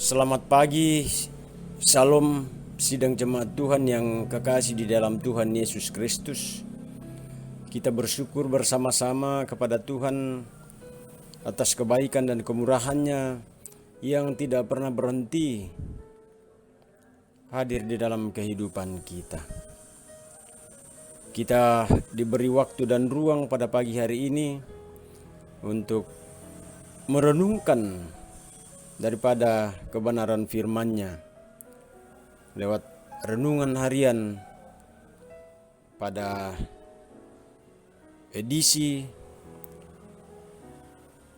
Selamat pagi, Salam sidang jemaat Tuhan yang kekasih di dalam Tuhan Yesus Kristus. Kita bersyukur bersama-sama kepada Tuhan atas kebaikan dan kemurahan-Nya yang tidak pernah berhenti hadir di dalam kehidupan kita. Kita diberi waktu dan ruang pada pagi hari ini untuk merenungkan daripada kebenaran firman-Nya lewat renungan harian pada edisi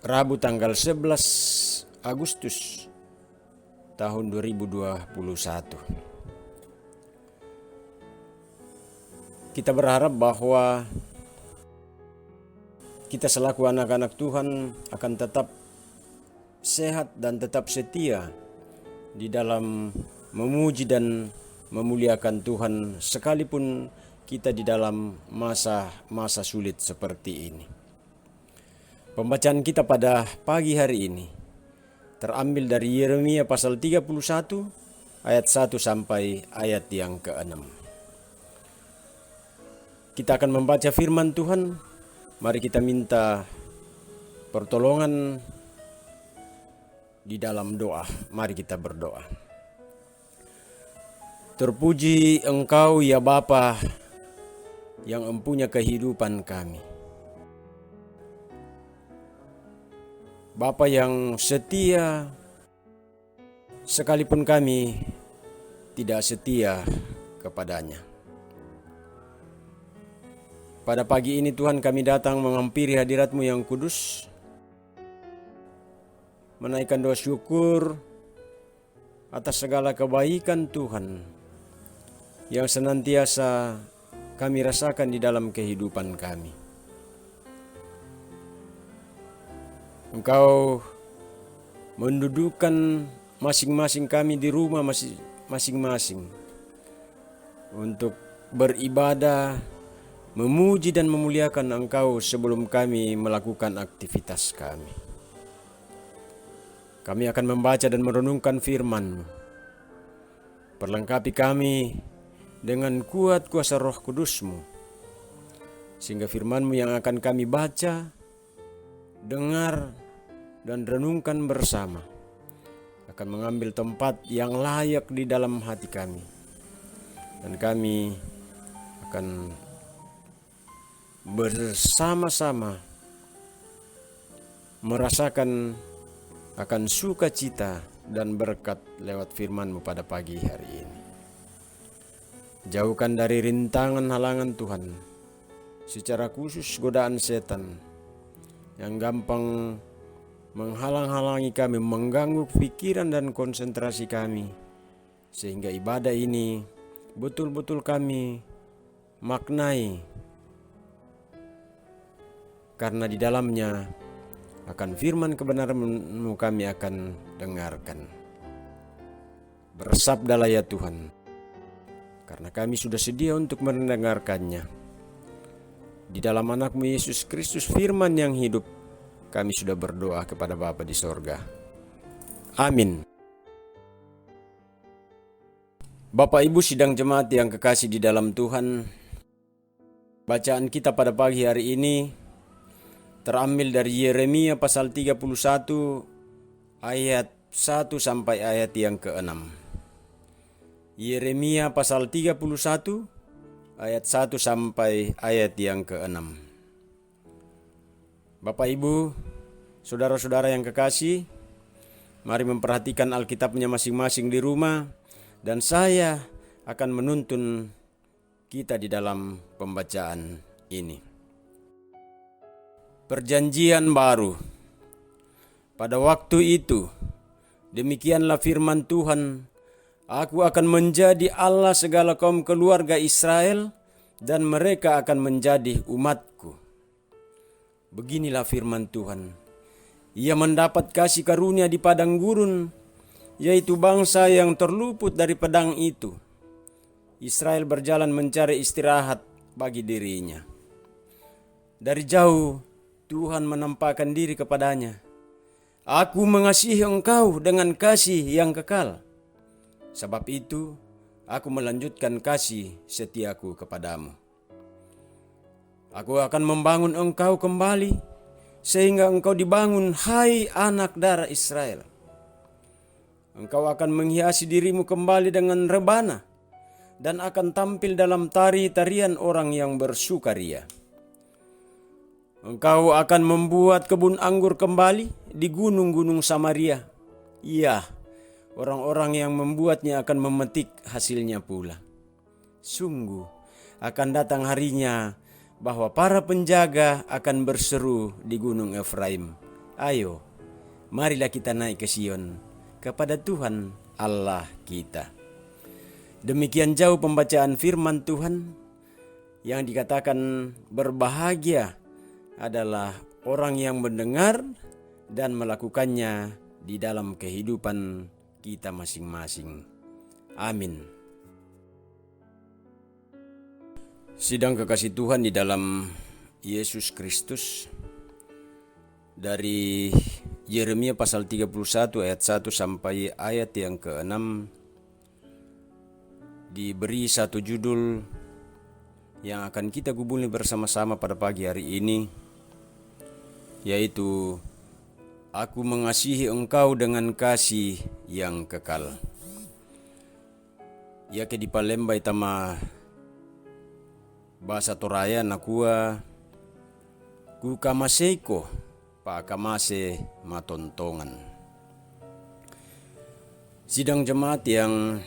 Rabu tanggal 11 Agustus tahun 2021. Kita berharap bahwa kita selaku anak-anak Tuhan akan tetap sehat dan tetap setia di dalam memuji dan memuliakan Tuhan sekalipun kita di dalam masa-masa sulit seperti ini. Pembacaan kita pada pagi hari ini terambil dari Yeremia pasal 31 ayat 1 sampai ayat yang ke-6. Kita akan membaca firman Tuhan. Mari kita minta pertolongan di dalam doa. Mari kita berdoa. Terpuji Engkau ya Bapa yang empunya kehidupan kami. Bapa yang setia sekalipun kami tidak setia kepadanya. Pada pagi ini Tuhan kami datang menghampiri hadirat-Mu yang kudus, menaikkan doa syukur atas segala kebaikan Tuhan yang senantiasa kami rasakan di dalam kehidupan kami. Engkau mendudukan masing-masing kami di rumah masing-masing untuk beribadah, memuji dan memuliakan Engkau sebelum kami melakukan aktivitas kami. Kami akan membaca dan merenungkan firman-Mu. Perlengkapi kami dengan kuat kuasa Roh Kudus-Mu, sehingga firman-Mu yang akan kami baca, dengar, dan renungkan bersama akan mengambil tempat yang layak di dalam hati kami. Dan kami akan bersama-sama merasakan akan sukacita dan berkat lewat firman-Mu pada pagi hari ini. Jauhkan dari rintangan halangan Tuhan, secara khusus godaan setan yang gampang menghalang-halangi kami, mengganggu pikiran dan konsentrasi kami, sehingga ibadah ini betul-betul kami maknai, karena di dalamnya akan firman kebenaran-Mu kami akan dengarkan. Bersabdalah ya Tuhan, karena kami sudah sedia untuk mendengarkannya. Di dalam anak-Mu Yesus Kristus firman yang hidup, kami sudah berdoa kepada Bapa di sorga. Amin. Bapak Ibu sidang jemaat yang kekasih di dalam Tuhan, bacaan kita pada pagi hari ini terambil dari Yeremia pasal 31 ayat 1 sampai ayat yang ke-6. Yeremia pasal 31 ayat 1 sampai ayat yang ke-6. Bapak Ibu, saudara-saudara yang kekasih, mari memperhatikan Alkitabnya masing-masing di rumah, dan saya akan menuntun kita di dalam pembacaan ini. Perjanjian baru. Pada waktu itu, demikianlah firman Tuhan, Aku akan menjadi Allah segala kaum keluarga Israel, dan mereka akan menjadi umatku. Beginilah firman Tuhan. Ia mendapat kasih karunia di padang gurun, yaitu bangsa yang terluput dari pedang itu. Israel berjalan mencari istirahat bagi dirinya. Dari jauh Tuhan menampakkan diri kepadanya. Aku mengasihi engkau dengan kasih yang kekal. Sebab itu, aku melanjutkan kasih setiaku kepadamu. Aku akan membangun engkau kembali, sehingga engkau dibangun, hai anak darah Israel. Engkau akan menghiasi dirimu kembali dengan rebana, dan akan tampil dalam tari-tarian orang yang bersukaria. Engkau akan membuat kebun anggur kembali di gunung-gunung Samaria. Ya, orang-orang yang membuatnya akan memetik hasilnya pula. Sungguh akan datang harinya bahwa para penjaga akan berseru di gunung Efraim, ayo, marilah kita naik ke Sion, kepada Tuhan Allah kita. Demikian jauh pembacaan firman Tuhan, yang dikatakan berbahagia adalah orang yang mendengar dan melakukannya di dalam kehidupan kita masing-masing. Amin. Sidang kekasih Tuhan di dalam Yesus Kristus, dari Yeremia pasal 31 ayat 1 sampai ayat yang ke-6 diberi satu judul yang akan kita gumuli bersama-sama pada pagi hari ini, yaitu Aku mengasihi engkau dengan kasih yang kekal. Ya ke di Palembang tama bahasa Toraya nakua ku kamaseiko pa kamase matontongan. Sidang jemaat yang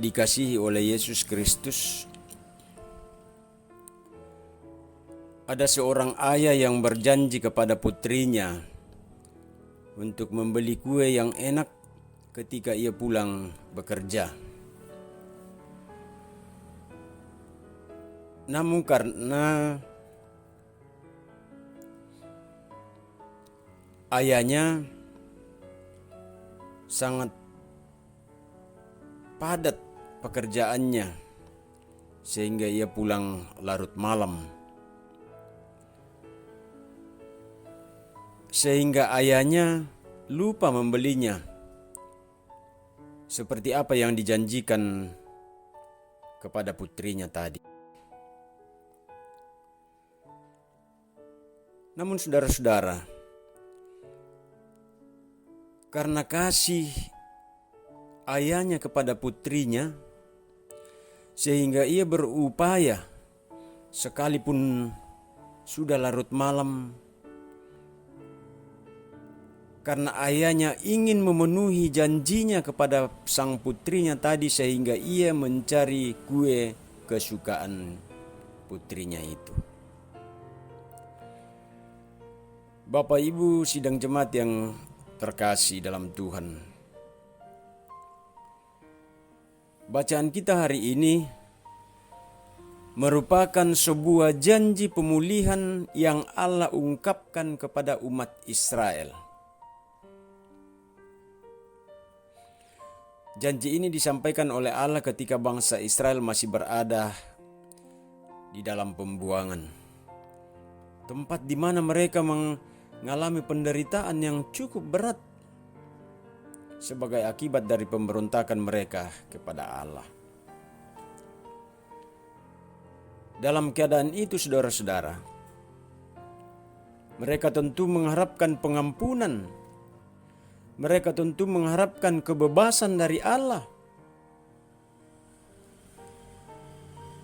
dikasihi oleh Yesus Kristus, ada seorang ayah yang berjanji kepada putrinya untuk membeli kue yang enak ketika ia pulang bekerja. Namun karena ayahnya sangat padat pekerjaannya, sehingga ia pulang larut malam. Sehingga ayahnya lupa membelinya seperti apa yang dijanjikan kepada putrinya tadi. Namun saudara-saudara, karena kasih ayahnya kepada putrinya, sehingga ia berupaya sekalipun sudah larut malam, karena ayahnya ingin memenuhi janjinya kepada sang putrinya tadi, sehingga ia mencari kue kesukaan putrinya itu. Bapak Ibu sidang jemaat yang terkasih dalam Tuhan, bacaan kita hari ini merupakan sebuah janji pemulihan yang Allah ungkapkan kepada umat Israel. Janji ini disampaikan oleh Allah ketika bangsa Israel masih berada di dalam pembuangan. Tempat di mana mereka mengalami penderitaan yang cukup berat sebagai akibat dari pemberontakan mereka kepada Allah. Dalam keadaan itu saudara-saudara, mereka tentu mengharapkan pengampunan. Mereka tentu mengharapkan kebebasan dari Allah.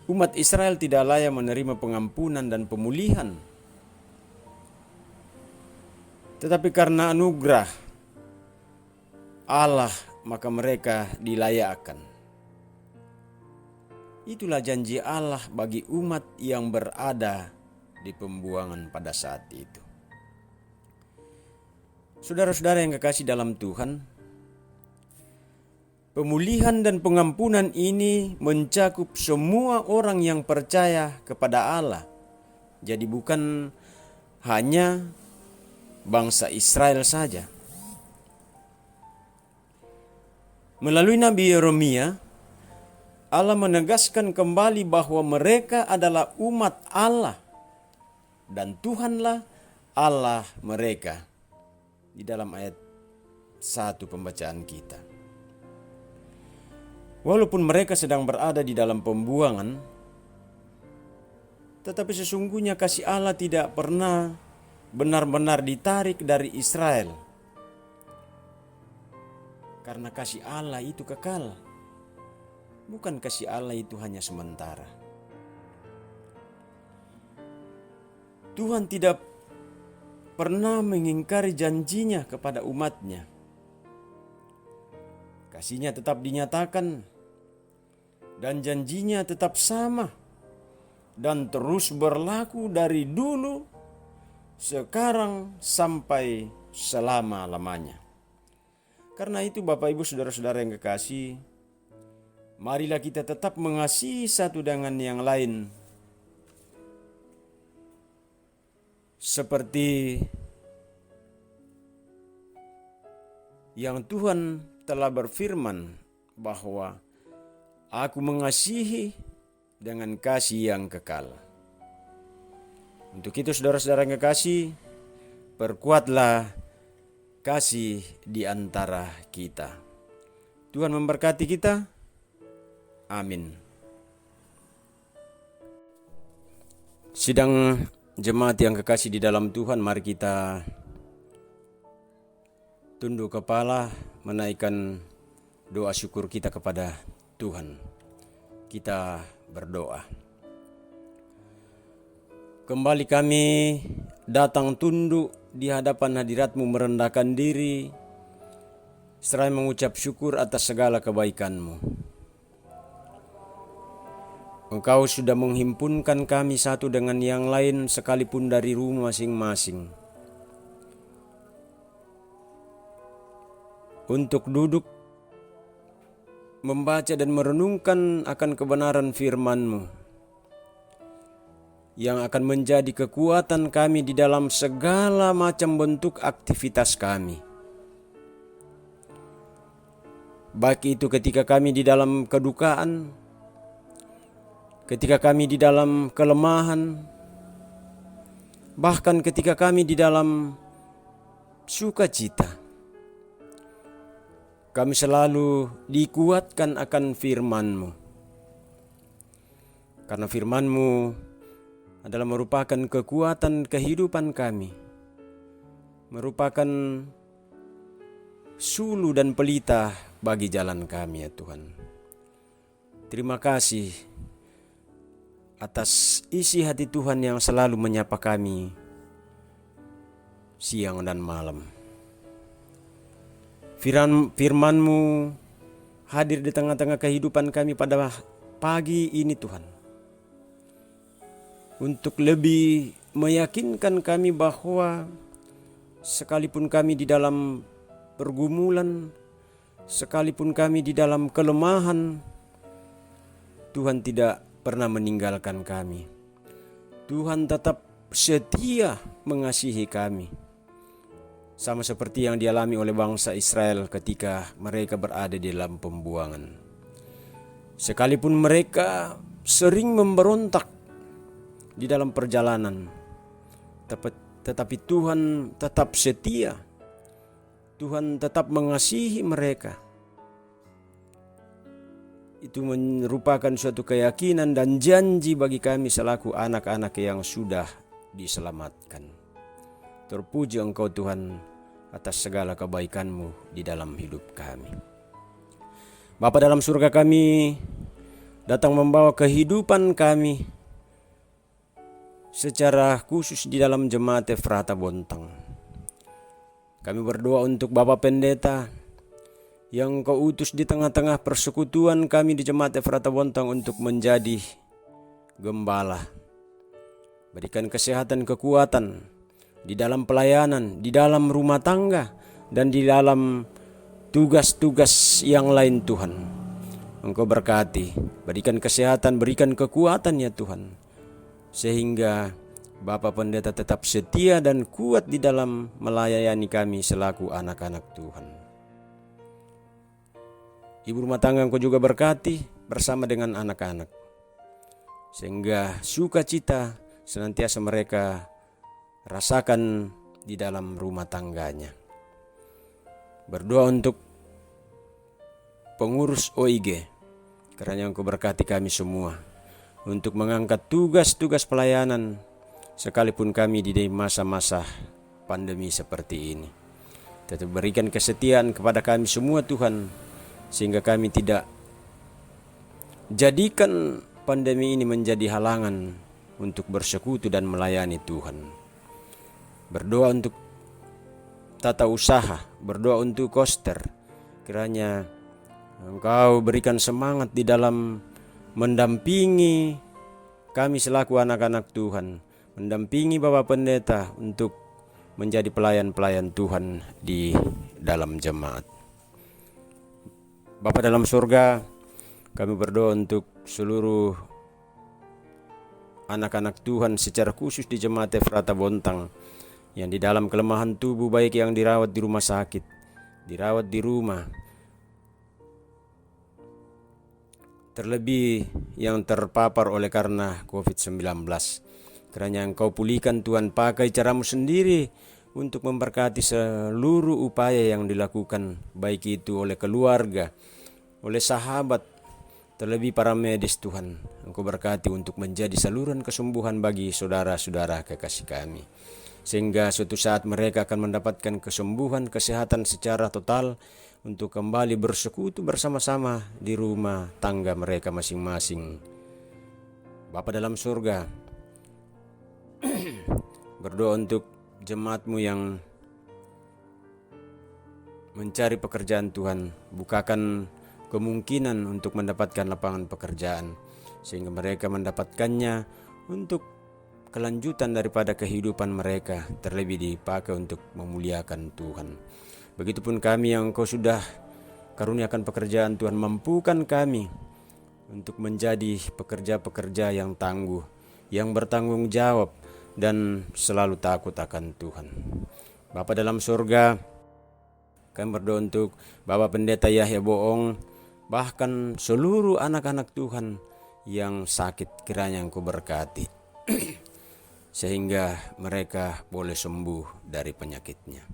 Umat Israel tidak layak menerima pengampunan dan pemulihan. Tetapi karena anugerah Allah, maka mereka dilayakkan. Itulah janji Allah bagi umat yang berada di pembuangan pada saat itu. Saudara-saudara yang kekasih dalam Tuhan, pemulihan dan pengampunan ini mencakup semua orang yang percaya kepada Allah. Jadi bukan hanya bangsa Israel saja. Melalui Nabi Yeremia, Allah menegaskan kembali bahwa mereka adalah umat Allah dan Tuhanlah Allah mereka. di dalam ayat 1 pembacaan kita. Walaupun mereka sedang berada di dalam pembuangan, tetapi sesungguhnya kasih Allah tidak pernah benar-benar ditarik dari Israel. Karena kasih Allah itu kekal. Bukan kasih Allah itu hanya sementara. Tuhan tidak pernah mengingkari janjinya kepada umatnya. Kasihnya tetap dinyatakan dan janjinya tetap sama dan terus berlaku dari dulu, sekarang sampai selama-lamanya. Karena itu Bapak Ibu Saudara-saudara yang kekasih, marilah kita tetap mengasihi satu dengan yang lain. Seperti yang Tuhan telah berfirman bahwa Aku mengasihi dengan kasih yang kekal. Untuk itu saudara-saudara yang kekasih, perkuatlah kasih di antara kita. Tuhan memberkati kita. Amin. Sidang jemaat yang kekasih di dalam Tuhan, mari kita tunduk kepala menaikkan doa syukur kita kepada Tuhan. Kita berdoa. Kembali kami datang tunduk di hadapan hadirat-Mu, merendahkan diri, seraya mengucap syukur atas segala kebaikan-Mu. Engkau sudah menghimpunkan kami satu dengan yang lain sekalipun dari rumah masing-masing, untuk duduk membaca dan merenungkan akan kebenaran firman-Mu yang akan menjadi kekuatan kami di dalam segala macam bentuk aktivitas kami. Baik itu ketika kami di dalam kedukaan, ketika kami di dalam kelemahan, bahkan ketika kami di dalam sukacita. Kami selalu dikuatkan akan firman-Mu. Karena firman-Mu adalah merupakan kekuatan kehidupan kami. Merupakan sulu dan pelita bagi jalan kami, ya Tuhan. Terima kasih atas isi hati Tuhan yang selalu menyapa kami siang dan malam. Firman-Mu hadir di tengah-tengah kehidupan kami pada pagi ini Tuhan, untuk lebih meyakinkan kami bahwa sekalipun kami di dalam pergumulan, sekalipun kami di dalam kelemahan, Tuhan tidak pernah meninggalkan kami. Tuhan tetap setia mengasihi kami. Sama seperti yang dialami oleh bangsa Israel ketika mereka berada di dalam pembuangan. Sekalipun mereka sering memberontak di dalam perjalanan, tetapi Tuhan tetap setia. Tuhan tetap mengasihi mereka. Itu merupakan suatu keyakinan dan janji bagi kami selaku anak-anak yang sudah diselamatkan. Terpuji Engkau Tuhan atas segala kebaikan-Mu di dalam hidup kami. Bapa dalam surga, kami datang membawa kehidupan kami secara khusus di dalam jemaat Efrata Bontang. Kami berdoa untuk Bapak Pendeta yang Kau utus di tengah-tengah persekutuan kami di jemaat Efrata Bontang untuk menjadi gembala. Berikan kesehatan, kekuatan di dalam pelayanan, di dalam rumah tangga, dan di dalam tugas-tugas yang lain Tuhan. Engkau berkati, berikan kesehatan, berikan kekuatan ya Tuhan, sehingga Bapak Pendeta tetap setia dan kuat di dalam melayani kami selaku anak-anak Tuhan. Ibu rumah tangga Engkau juga berkati bersama dengan anak-anak, sehingga sukacita senantiasa mereka rasakan di dalam rumah tangganya. Berdoa untuk pengurus OIG, kiranya Engkau berkati kami semua untuk mengangkat tugas-tugas pelayanan sekalipun kami di masa-masa pandemi seperti ini. Tetap berikan kesetiaan kepada kami semua Tuhan, sehingga kami tidak jadikan pandemi ini menjadi halangan untuk bersekutu dan melayani Tuhan. Berdoa untuk tata usaha, berdoa untuk koster, kiranya Engkau berikan semangat di dalam mendampingi kami selaku anak-anak Tuhan, mendampingi Bapak Pendeta untuk menjadi pelayan-pelayan Tuhan di dalam jemaat. Bapa dalam surga, kami berdoa untuk seluruh anak-anak Tuhan secara khusus di Jemaat Efrata Bontang yang di dalam kelemahan tubuh, baik yang dirawat di rumah sakit, dirawat di rumah, terlebih yang terpapar oleh karena COVID-19. Kiranya Engkau pulihkan Tuhan, pakai caramu sendiri untuk memberkati seluruh upaya yang dilakukan, baik itu oleh keluarga, oleh sahabat, terlebih para medis Tuhan. Engkau berkati untuk menjadi saluran kesembuhan bagi saudara-saudara kekasih kami, sehingga suatu saat mereka akan mendapatkan kesembuhan, kesehatan secara total untuk kembali bersekutu bersama-sama di rumah tangga mereka masing-masing. Bapa dalam surga, berdoa untuk jemaat-Mu yang mencari pekerjaan Tuhan, bukakan kemungkinan untuk mendapatkan lapangan pekerjaan, sehingga mereka mendapatkannya untuk kelanjutan daripada kehidupan mereka, terlebih dipakai untuk memuliakan Tuhan. Begitupun kami yang Engkau sudah karuniakan pekerjaan Tuhan, mampukan kami untuk menjadi pekerja-pekerja yang tangguh, yang bertanggung jawab, dan selalu takut akan Tuhan. Bapa dalam surga, kami berdoa untuk Bapak Pendeta Yahya Boong, bahkan seluruh anak-anak Tuhan yang sakit, kiranya Engkau berkati sehingga mereka boleh sembuh dari penyakitnya.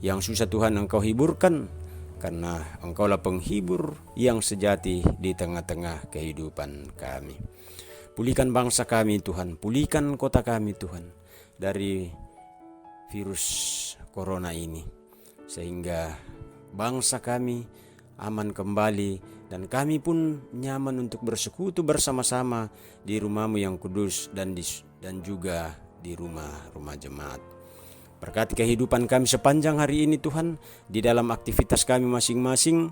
Yang susah Tuhan Engkau hiburkan, karena Engkaulah penghibur yang sejati di tengah-tengah kehidupan kami. Pulihkan bangsa kami Tuhan, pulihkan kota kami Tuhan dari virus corona ini, sehingga bangsa kami aman kembali dan kami pun nyaman untuk bersekutu bersama-sama di rumah-Mu yang kudus dan juga di rumah-rumah jemaat. Berkati kehidupan kami sepanjang hari ini Tuhan, di dalam aktivitas kami masing-masing,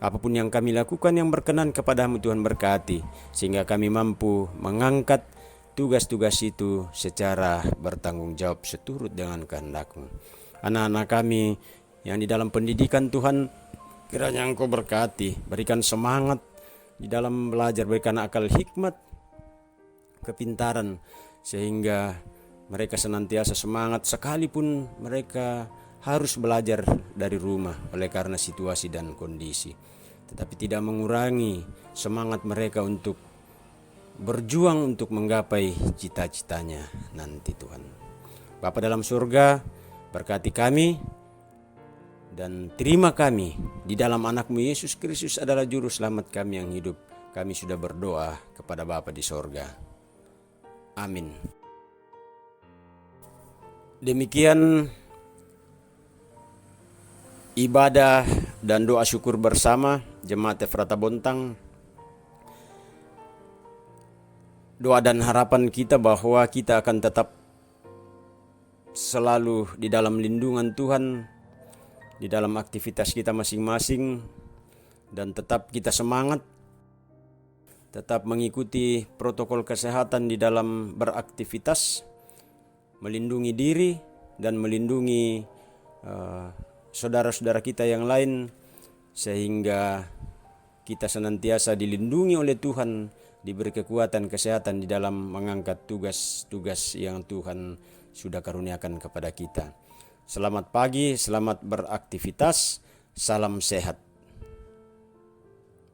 apapun yang kami lakukan yang berkenan kepada-Mu Tuhan, berkati, sehingga kami mampu mengangkat tugas-tugas itu secara bertanggung jawab seturut dengan kehendak-Mu. Anak-anak kami yang di dalam pendidikan Tuhan, kiranya Engkau berkati, berikan semangat di dalam belajar, berikan akal hikmat, kepintaran, sehingga mereka senantiasa semangat sekalipun mereka harus belajar dari rumah oleh karena situasi dan kondisi, tetapi tidak mengurangi semangat mereka untuk berjuang untuk menggapai cita-citanya nanti Tuhan. Bapa dalam surga, berkati kami dan terima kami di dalam anak-Mu Yesus Kristus adalah juru selamat kami yang hidup. Kami sudah berdoa kepada Bapa di sorga. Amin. Demikian ibadah dan doa syukur bersama Jemaat Efrata Bontang. Doa dan harapan kita bahwa kita akan tetap selalu di dalam lindungan Tuhan, di dalam aktivitas kita masing-masing, dan tetap kita semangat, tetap mengikuti protokol kesehatan di dalam beraktivitas, melindungi diri dan melindungi saudara-saudara kita yang lain, sehingga kita senantiasa dilindungi oleh Tuhan, diberi kekuatan kesehatan di dalam mengangkat tugas-tugas yang Tuhan sudah karuniakan kepada kita. Selamat pagi, selamat beraktivitas, salam sehat.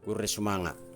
Kure semangat.